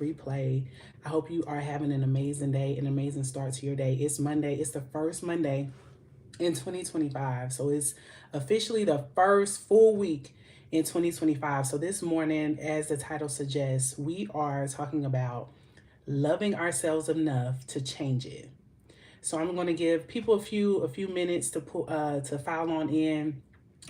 replay. I hope you are having an amazing day, an amazing start to your day. It's Monday. It's the first Monday in 2025. So it's officially the first full week in 2025. So this morning, as the title suggests, we are talking about loving ourselves enough to change it. So I'm going to give people a few minutes to file on in.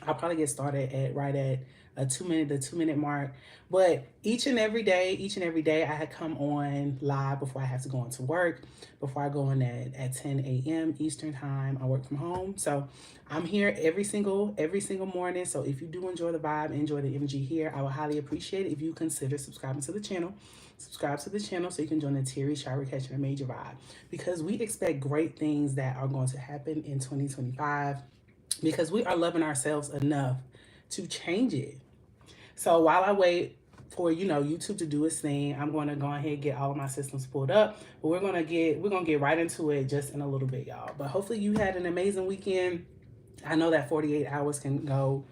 I'll probably get started at right at the 2 minute mark. But each and every day, I had come on live before I have to go into work, before I go in at 10 a.m. Eastern time. I work from home, so I'm here every single morning. So if you do enjoy the vibe, enjoy the energy here, I would highly appreciate it if you consider subscribing to the channel. Subscribe to the channel so you can join the Terry Shower Catching a Major Vibe, because we expect great things that are going to happen in 2025, because we are loving ourselves enough to change it. So while I wait for YouTube to do its thing, I'm going to go ahead and get all of my systems pulled up. But we're gonna get right into it just in a little bit, y'all. But hopefully you had an amazing weekend. I know that 48 hours can go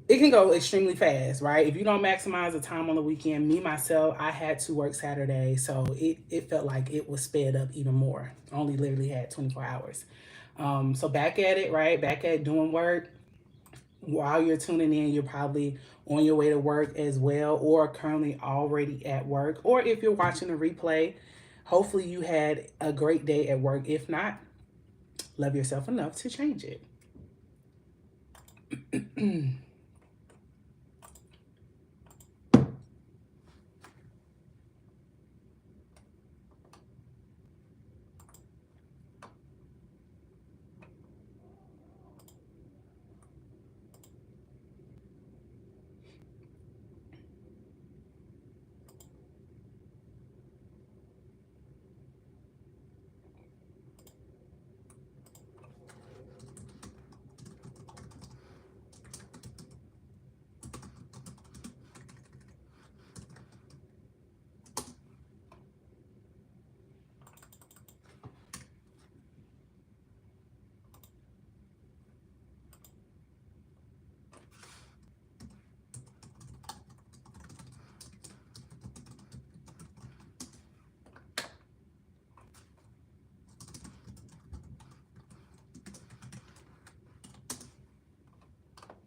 extremely fast, right? If you don't maximize the time on the weekend, me myself, I had to work Saturday, so it felt like it was sped up even more. I only literally had 24 hours. So back at it, right? Back at doing work. While you're tuning in, you're probably on your way to work as well, or currently already at work. Or if you're watching a replay, hopefully you had a great day at work. If not, love yourself enough to change it.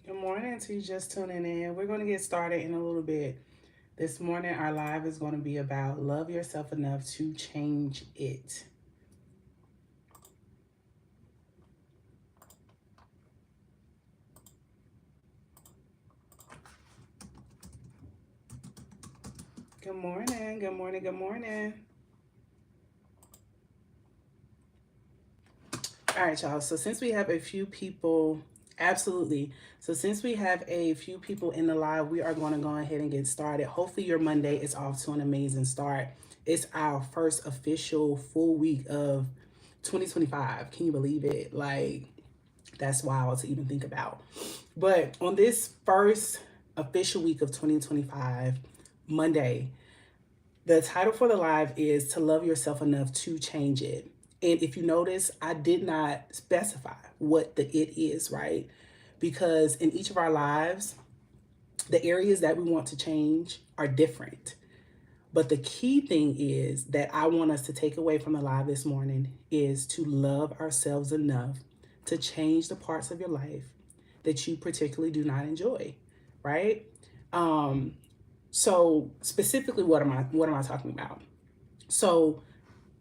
Good morning to you just tuning in. We're going to get started in a little bit. This morning, our live is going to be about love yourself enough to change it. Good morning, good morning, good morning. All right, y'all. So since we have a few people, absolutely. So since we have a few people in the live, we are going to go ahead and get started. Hopefully your Monday is off to an amazing start. It's our first official full week of 2025. Can you believe it? Like, that's wild to even think about. But on this first official week of 2025, Monday, the title for the live is To Love Yourself Enough to Change It. And if you notice, I did not specify what the it is, right? Because in each of our lives, the areas that we want to change are different. But the key thing is that I want us to take away from the live this morning is to love ourselves enough to change the parts of your life that you particularly do not enjoy, right? So specifically, what am I talking about? So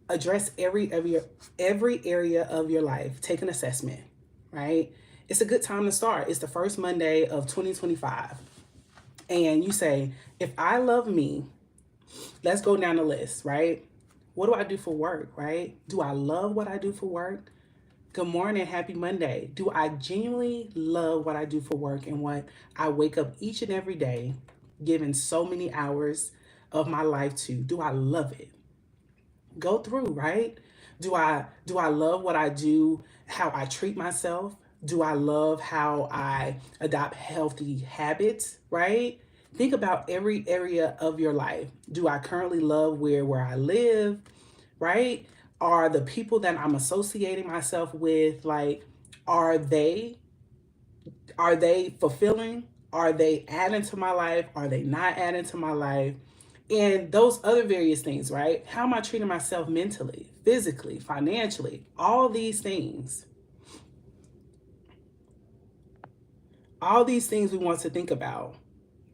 address every area of your life. Take an assessment, right? It's a good time to start. It's the first Monday of 2025. And you say, if I love me, let's go down the list, right? What do I do for work, right? Do I love what I do for work? Good morning, happy Monday. Do I genuinely love what I do for work and what I wake up each and every day, giving so many hours of my life to? Do I love it? Go through, right? Do I love what I do, how I treat myself? Do I love how I adopt healthy habits, right? Think about every area of your life. Do I currently love where I live, right? Are the people that I'm associating myself with, like, are they fulfilling? Are they adding to my life? Are they not adding to my life? And those other various things, right? How am I treating myself mentally, physically, financially? All these things. All these things we want to think about,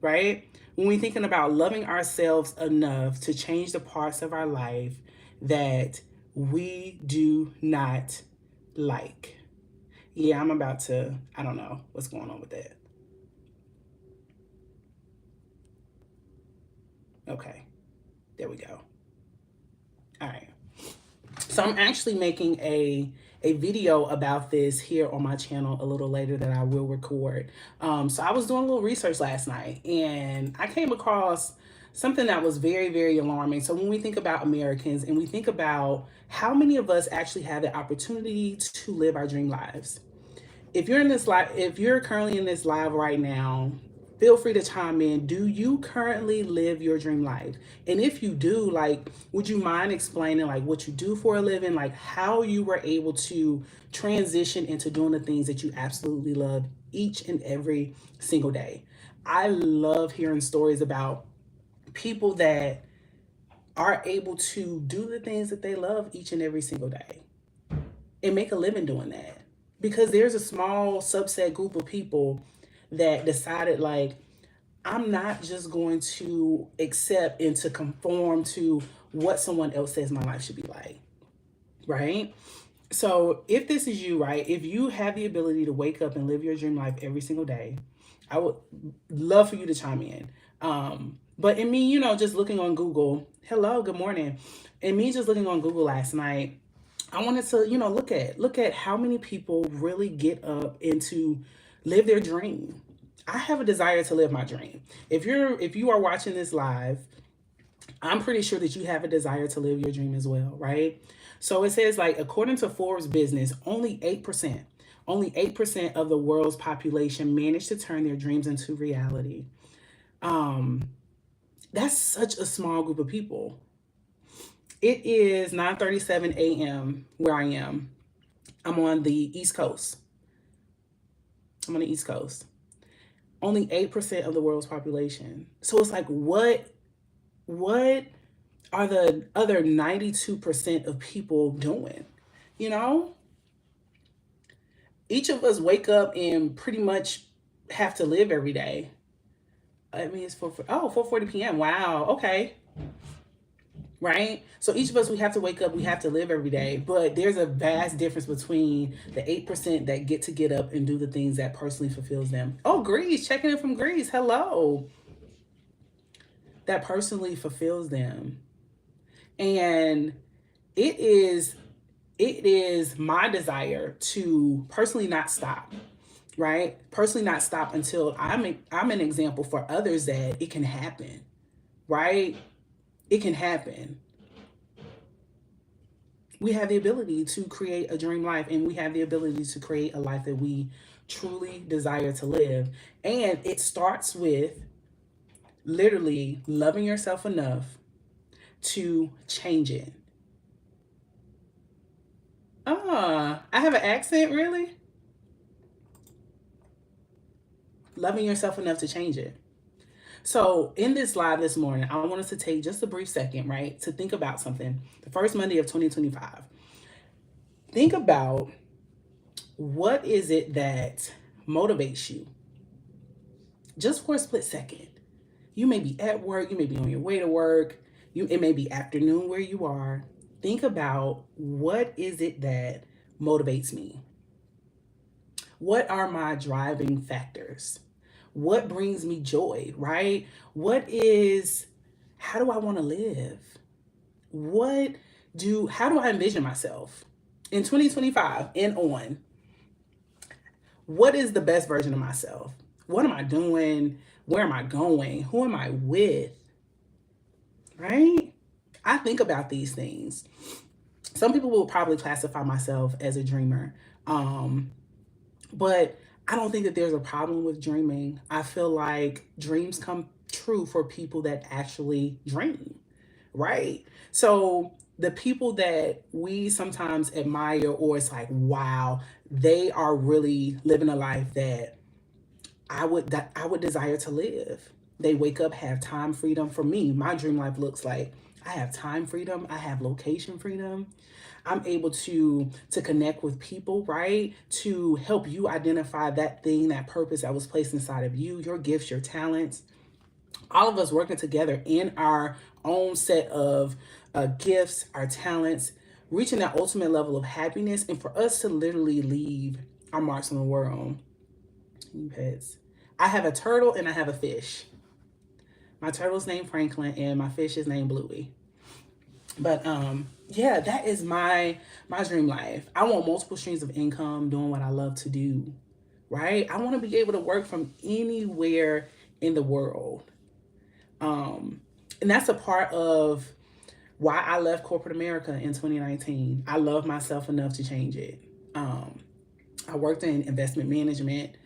right? When we're thinking about loving ourselves enough to change the parts of our life that we do not like. Yeah, I'm about to, I don't know what's going on with that. Okay, there we go. All right. So I'm actually making a video about this here on my channel a little later that I will record. So I was doing a little research last night and I came across something that was very, very alarming. So when we think about Americans and we think about how many of us actually have the opportunity to live our dream lives. If you're in this live, if you're currently in this live right now, feel free to chime in. Do you currently live your dream life? And if you do, like, would you mind explaining like what you do for a living, like how you were able to transition into doing the things that you absolutely love each and every single day? I love hearing stories about people that are able to do the things that they love each and every single day and make a living doing that. Because there's a small subset group of people that decided, like, I'm not just going to accept and to conform to what someone else says my life should be like, right? So if this is you, right, if you have the ability to wake up and live your dream life every single day, I would love for you to chime in. But in me, just looking on Google, hello, good morning. And me just looking on Google last night, I wanted to, look at how many people really get up and to live their dream. I have a desire to live my dream. If you are watching this live, I'm pretty sure that you have a desire to live your dream as well, right? So it says, like, according to Forbes Business, only 8% of the world's population managed to turn their dreams into reality. That's such a small group of people. It is 9:37 a.m. where I am. I'm on the East Coast. Only 8% of the world's population. So it's like, what are the other 92% of people doing? You know? Each of us wake up and pretty much have to live every day. I mean, it's 4:40 p.m. Wow. Okay. Right? So each of us, we have to wake up, we have to live every day, but there's a vast difference between the 8% that get up and do the things that personally fulfills them. Oh, Greece, checking in from Greece. Hello. That personally fulfills them. And it is my desire to personally not stop, right? Personally not stop until I'm an example for others that it can happen, right? It can happen. We have the ability to create a dream life, and we have the ability to create a life that we truly desire to live. And it starts with literally loving yourself enough to change it. I have an accent, really? Loving yourself enough to change it. So in this live this morning, I want us to take just a brief second, right, to think about something. The first Monday of 2025. Think about, what is it that motivates you? Just for a split second. You may be at work, you may be on your way to work, it may be afternoon where you are. Think about, what is it that motivates me? What are my driving factors? What brings me joy, right? How do I want to live? How do I envision myself in 2025 and on? What is the best version of myself? What am I doing? Where am I going? Who am I with? Right? I think about these things. Some people will probably classify myself as a dreamer. But I don't think that there's a problem with dreaming. I feel like dreams come true for people that actually dream, right? So the people that we sometimes admire, or it's like, wow, they are really living a life that I would desire to live. they wake up, have time freedom. For me, my dream life looks like I have time freedom, I have location freedom. I'm able to connect with people, right? To help you identify that thing, that purpose that was placed inside of you, your gifts, your talents. All of us working together in our own set of gifts, our talents, reaching that ultimate level of happiness, and for us to literally leave our marks on the world. Pets. I have a turtle and I have a fish. My turtle's named Franklin and my fish is named Bluey. But yeah, that is my dream life. I want multiple streams of income doing what I love to do, right? I want to be able to work from anywhere in the world. And that's a part of why I left corporate America in 2019. I love myself enough to change it. I worked in investment management,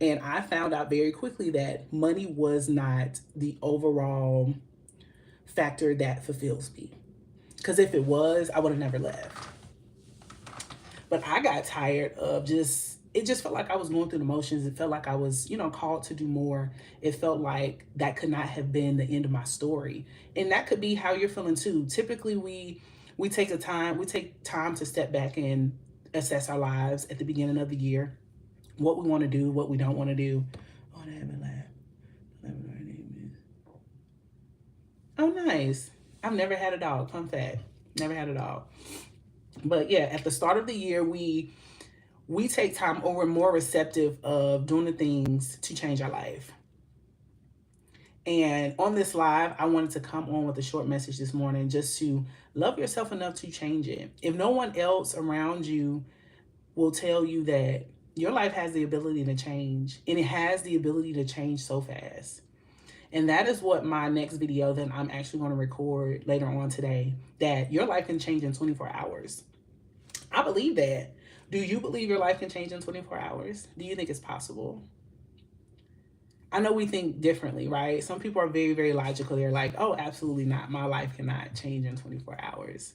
and I found out very quickly that money was not the overall factor that fulfills me. Because if it was, I would have never left. But I got tired of it just felt like I was going through the motions. It felt like I was, called to do more. It felt like that could not have been the end of my story. And that could be how you're feeling too. Typically we take time to step back and assess our lives at the beginning of the year. What we want to do, what we don't want to do. Oh, I haven't laughed. Oh, nice. I've never had a dog. Fun fact. Never had a dog. But yeah, at the start of the year, we take time, or we're more receptive of doing the things to change our life. And on this live, I wanted to come on with a short message this morning, just to love yourself enough to change it. If no one else around you will tell you that your life has the ability to change, and it has the ability to change so fast. And that is what my next video that I'm actually going to record later on today, that your life can change in 24 hours. I believe that. Do you believe your life can change in 24 hours? Do you think it's possible? I know we think differently, right? Some people are very, very logical. They're like, oh, absolutely not. My life cannot change in 24 hours.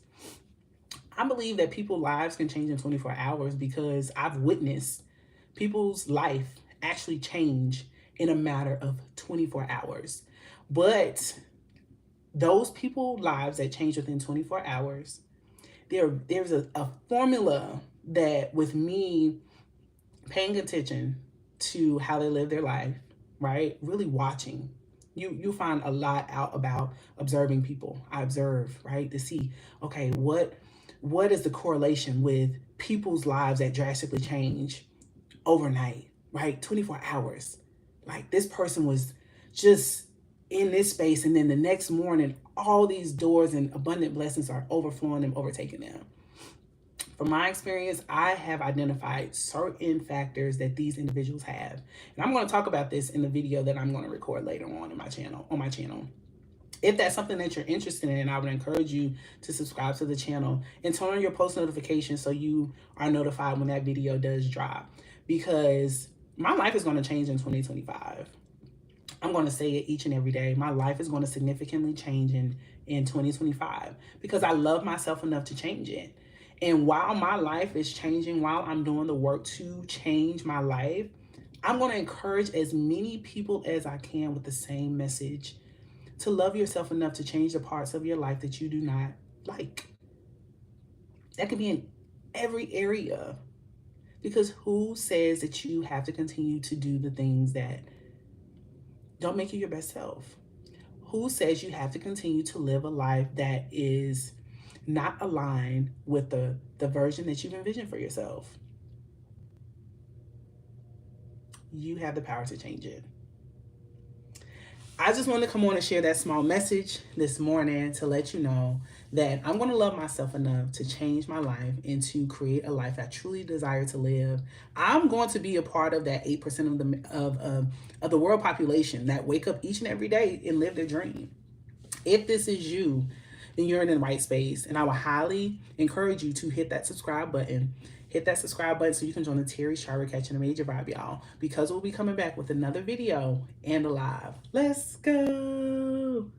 I believe that people's lives can change in 24 hours because I've witnessed people's life actually change in a matter of 24 hours. But those people's lives that change within 24 hours, there's a formula that, with me paying attention to how they live their life, right? Really watching. You find a lot out about observing people. I observe, right? To see, okay, what is the correlation with people's lives that drastically change overnight, right? 24 hours. Like, this person was just in this space, and then the next morning, all these doors and abundant blessings are overflowing and overtaking them. From my experience, I have identified certain factors that these individuals have. And I'm going to talk about this in the video that I'm going to record later on in my channel, If that's something that you're interested in, I would encourage you to subscribe to the channel and turn on your post notifications so you are notified when that video does drop. Because my life is going to change in 2025. I'm going to say it each and every day. My life is going to significantly change in 2025 because I love myself enough to change it. And while my life is changing, while I'm doing the work to change my life, I'm going to encourage as many people as I can with the same message to love yourself enough to change the parts of your life that you do not like. That could be in every area. Because who says that you have to continue to do the things that don't make you your best self? Who says you have to continue to live a life that is not aligned with the version that you've envisioned for yourself? You have the power to change it. I just wanted to come on and share that small message this morning to let you know that I'm going to love myself enough to change my life and to create a life I truly desire to live. I'm going to be a part of that 8% of the world population that wake up each and every day and live their dream. If this is you, then you're in the right space. And I would highly encourage you to hit that subscribe button. Hit that subscribe button so you can join the Terry Sharber Catching a Major Vibe, y'all. Because we'll be coming back with another video and a live. Let's go.